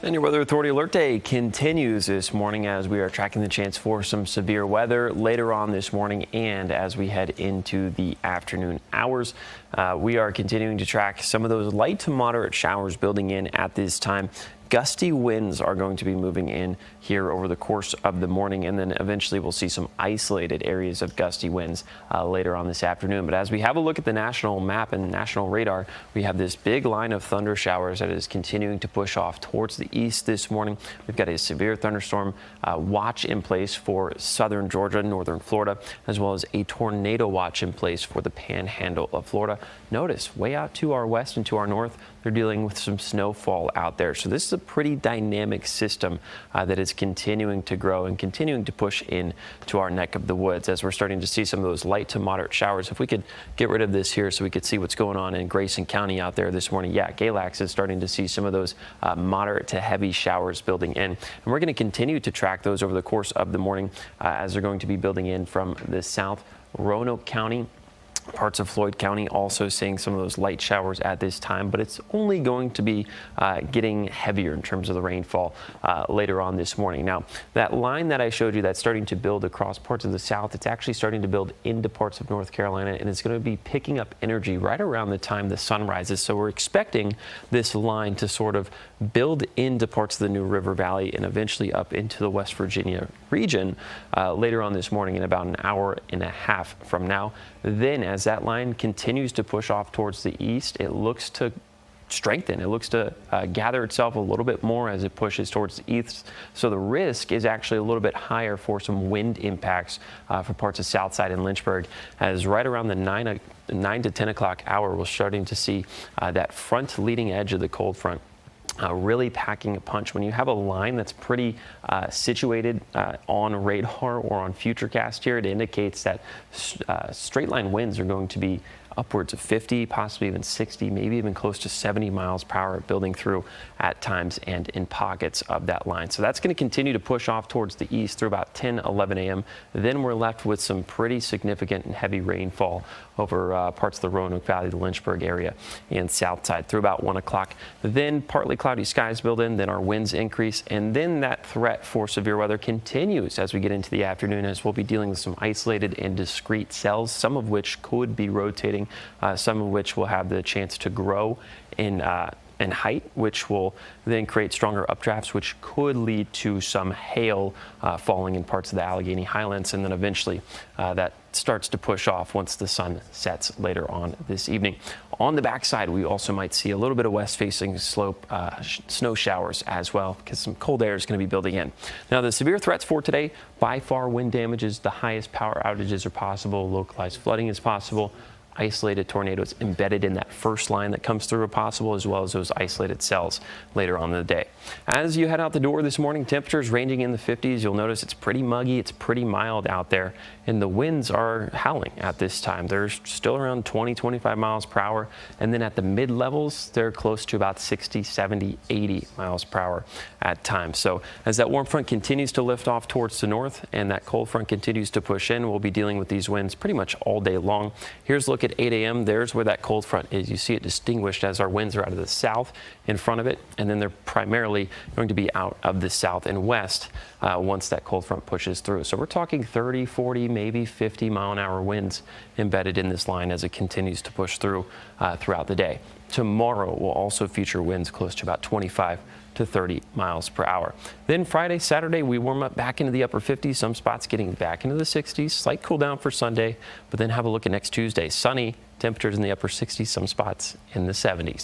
And your Weather Authority Alert Day continues this morning as we are tracking the chance for some severe weather later on this morning and as we head into the afternoon hours. We are continuing to track some of those light to moderate showers building in at this time. Gusty winds are going to be moving in here over the course of the morning, and then eventually we'll see some isolated areas of gusty winds later on this afternoon. But as we have a look at the national map and national radar, we have this big line of thunder showers that is continuing to push off towards the east this morning. We've got a severe thunderstorm watch in place for southern Georgia, northern Florida, as well as a tornado watch in place for the panhandle of Florida. Notice way out to our west and to our north, they're dealing with some snowfall out there. So this is a pretty dynamic system that is continuing to grow and continuing to push in to our neck of the woods as we're starting to see some of those light to moderate showers. If we could get rid of this here so we could see what's going on in Grayson County out there this morning. Yeah, Galax is starting to see some of those moderate to heavy showers building in. And we're going to continue to track those over the course of the morning as they're going to be building in from the south. Roanoke County, parts of Floyd County also seeing some of those light showers at this time, but it's only going to be getting heavier in terms of the rainfall later on this morning. Now, that line that I showed you that's starting to build across parts of the south, it's actually starting to build into parts of North Carolina, and it's going to be picking up energy right around the time the sun rises. So we're expecting this line to sort of build into parts of the New River Valley and eventually up into the West Virginia region later on this morning in about an hour and a half from now. Then as that line continues to push off towards the east, it looks to strengthen. It looks to gather itself a little bit more as it pushes towards the east. So the risk is actually a little bit higher for some wind impacts for parts of Southside and Lynchburg, as right around the 9 to 10 o'clock hour, we're starting to see that front leading edge of the cold front really packing a punch. When you have a line that's pretty situated on radar or on Futurecast here, it indicates that straight line winds are going to be upwards of 50, possibly even 60, maybe even close to 70 miles per hour building through at times and in pockets of that line. So that's going to continue to push off towards the east through about 10, 11 a.m. Then we're left with some pretty significant and heavy rainfall over parts of the Roanoke Valley, the Lynchburg area, and Southside through about 1 o'clock. Then partly cloudy skies build in, then our winds increase, and then that threat for severe weather continues as we get into the afternoon, as we'll be dealing with some isolated and discrete cells, some of which could be rotating, some of which will have the chance to grow in height, which will then create stronger updrafts, which could lead to some hail falling in parts of the Allegheny Highlands, and then eventually that starts to push off once the sun sets later on this evening. On the backside, we also might see a little bit of west-facing slope snow showers as well, because some cold air is going to be building in. Now, the severe threats for today, by far wind damages, the highest power outages are possible, localized flooding is possible, isolated tornadoes embedded in that first line that comes through are possible, as well as those isolated cells later on in the day. As you head out the door this morning, temperatures ranging in the 50s. You'll notice it's pretty muggy, it's pretty mild out there, and the winds are howling at this time. They're still around 20, 25 miles per hour, and then at the mid levels, they're close to about 60, 70, 80 miles per hour at times. So as that warm front continues to lift off towards the north and that cold front continues to push in, we'll be dealing with these winds pretty much all day long. Here's a look at 8 a.m. There's where that cold front is. You see it distinguished as our winds are out of the south in front of it, and then they're primarily going to be out of the south and west once that cold front pushes through. So we're talking 30, 40, maybe 50 mile an hour winds embedded in this line as it continues to push through throughout the day. Tomorrow will also feature winds close to about 25 to 30 miles per hour. Then Friday, Saturday, we warm up back into the upper 50s, some spots getting back into the 60s, slight cool down for Sunday, but then have a look at next Tuesday. Sunny, temperatures in the upper 60s, some spots in the 70s.